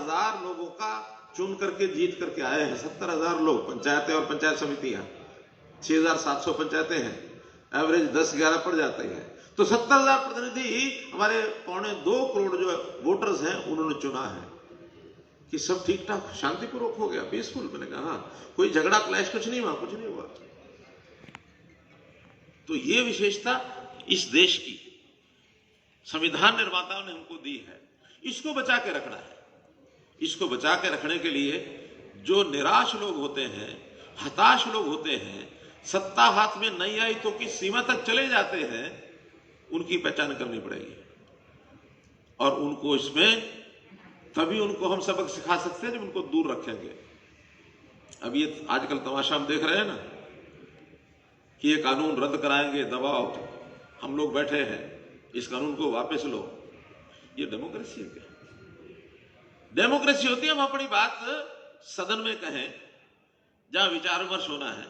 70,000 लोगों का चुन करके जीत करके आए हैं। 70,000 लोग, पंचायतें और पंचायत समितियां, 6,700 पंचायतें हैं, एवरेज 10-11 पड़ जाते हैं। तो 70,000 प्रतिनिधि हमारे 2.25 करोड़ जो वोटर्स हैं उन्होंने चुना है कि सब ठीक ठाक शांतिपूर्वक हो गया, पीसफुल। मैंने कहा हाँ, कोई झगड़ा क्लैश कुछ नहीं हुआ, कुछ नहीं हुआ। तो ये विशेषता इस देश की संविधान निर्माताओं ने हमको दी है, इसको बचा के रखना है। इसको बचा के रखने के लिए जो निराश लोग होते हैं, हताश लोग होते हैं, सत्ता हाथ में नहीं आई तो किस सीमा तक चले जाते हैं, उनकी पहचान करनी पड़ेगी। और उनको इसमें तभी उनको हम सबक सिखा सकते हैं जब उनको दूर रखेंगे। अब ये आजकल तमाशा हम देख रहे हैं ना कि ये कानून रद्द कराएंगे, दबाव, हम लोग बैठे हैं, इस कानून को वापस लो। ये डेमोक्रेसी है क्या? डेमोक्रेसी होती है हम अपनी बात सदन में कहें, जहां विचार विमर्श होना है,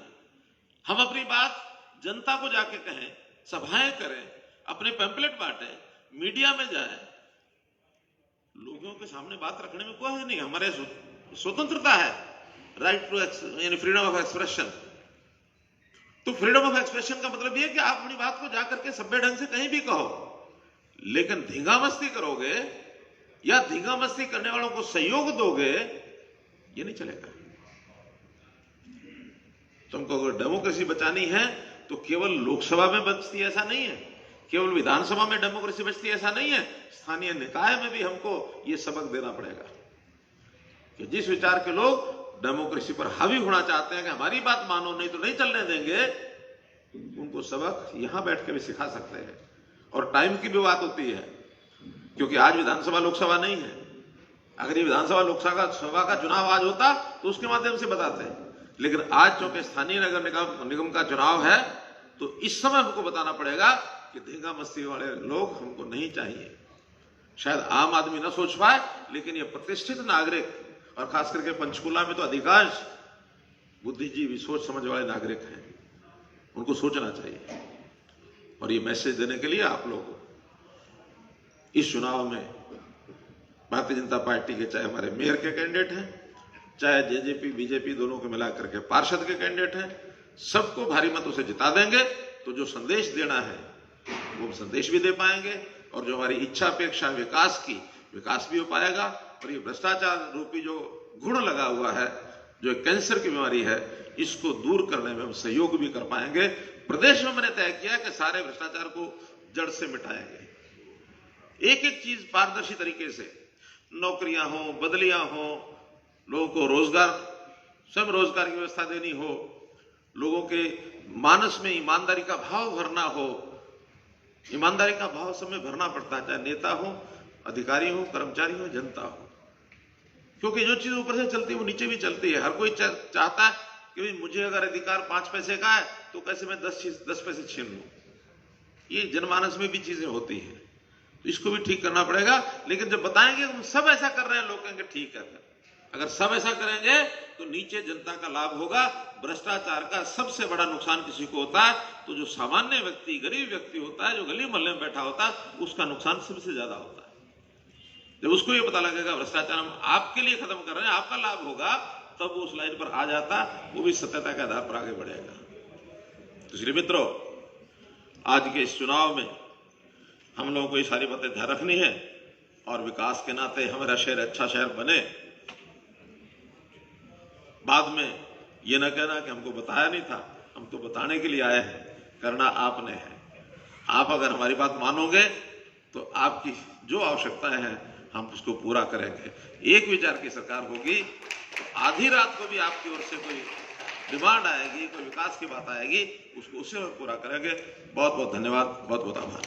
हम अपनी बात जनता को जाके कहें, सभाएं करें, अपने पैम्पलेट बांटें, मीडिया में जाएं। लोगों के सामने बात रखने में कोई नहीं, हमारे स्वतंत्रता है, राइट टू यानी फ्रीडम ऑफ एक्सप्रेशन। तो फ्रीडम ऑफ एक्सप्रेशन का मतलब यह है कि आप अपनी बात को जाकर के सभ्य ढंग से कहीं भी कहो, लेकिन धींगा मस्ती करोगे या धींगा मस्ती करने वालों को सहयोग दोगे, ये नहीं चलेगा। तुमको अगर डेमोक्रेसी बचानी है तो केवल लोकसभा में बचती है ऐसा नहीं है, केवल विधानसभा में डेमोक्रेसी बचती है ऐसा नहीं है, स्थानीय निकाय में भी हमको यह सबक देना पड़ेगा कि जिस विचार के लोग डेमोक्रेसी पर हावी होना चाहते हैं कि हमारी बात मानो नहीं तो नहीं चलने देंगे, उनको सबक यहां बैठ के भी सिखा सकते हैं। और टाइम की भी बात होती है, क्योंकि आज विधानसभा लोकसभा नहीं है। अगर ये विधानसभा लोकसभा का चुनाव आज होता तो उसके माध्यम से बताते हैं, लेकिन आज चूंकि स्थानीय नगर निगम का चुनाव है तो इस समय हमको बताना पड़ेगा कि धींगा मस्ती वाले लोग हमको नहीं चाहिए। शायद आम आदमी ना सोच पाए, लेकिन ये प्रतिष्ठित नागरिक और खास करके पंचकुला में तो अधिकांश बुद्धिजीवी, सोच समझ वाले नागरिक हैं, उनको सोचना चाहिए। और ये मैसेज देने के लिए आप लोग इस चुनाव में भारतीय जनता पार्टी के, चाहे हमारे मेयर के कैंडिडेट हैं, चाहे जेजेपी बीजेपी दोनों को मिलाकर के पार्षद के कैंडिडेट हैं, सबको भारी मतों से जिता देंगे तो जो संदेश देना है वो संदेश भी दे पाएंगे, और जो हमारी इच्छा अपेक्षा विकास की, विकास भी हो पाएगा। और ये भ्रष्टाचार रूपी जो गुण लगा हुआ है, जो कैंसर की बीमारी है, इसको दूर करने में हम सहयोग भी कर पाएंगे। प्रदेश में मैंने तय किया कि सारे भ्रष्टाचार को जड़ से मिटाएंगे। एक एक चीज पारदर्शी तरीके से, नौकरियां हो, बदलियां हो, लोगों को रोजगार, स्वयं रोजगार की व्यवस्था देनी हो, लोगों के मानस में ईमानदारी का भाव भरना हो। ईमानदारी का भाव सब में भरना पड़ता है, चाहे नेता हो, अधिकारी हो, कर्मचारी हो, जनता हो, क्योंकि जो चीज ऊपर से चलती है वो नीचे भी चलती है। हर कोई चाहता है कि मुझे अगर अधिकार 5 पैसे का है तो कैसे मैं 10 पैसे छीन लूं। ये जनमानस में भी चीजें होती हैं, तो इसको भी ठीक करना पड़ेगा। लेकिन जब बताएंगे हम सब ऐसा कर रहे हैं, लोग कहेंगे ठीक है। अगर सब ऐसा करेंगे तो नीचे जनता का लाभ होगा। भ्रष्टाचार का सबसे बड़ा नुकसान किसी को होता है तो जो सामान्य व्यक्ति, गरीब व्यक्ति होता है, जो गली मोहल्ले में बैठा होता है, उसका नुकसान सबसे ज्यादा होता है। जब उसको ये पता लगेगा भ्रष्टाचार हम आपके लिए खत्म कर रहे हैं, आपका लाभ होगा, तब वो उस लाइन पर आ जाता, वो भी सत्यता के आधार पर आगे बढ़ेगा। तो इसलिए मित्रों, आज के इस चुनाव में हम लोगों को ये सारी बातें ध्यान रखनी है, और विकास के नाते हमारा शहर अच्छा शहर बने। बाद में ये न कहना कि हमको बताया नहीं था, हम तो बताने के लिए आए हैं, करना आपने है। आप अगर हमारी बात मानोगे तो आपकी जो आवश्यकताएं हैं हम उसको पूरा करेंगे। एक विचार की सरकार होगी तो आधी रात को भी आपकी ओर से कोई डिमांड आएगी, कोई विकास की बात आएगी, उसको उसे पूरा करेंगे। बहुत बहुत धन्यवाद, बहुत बहुत आभार।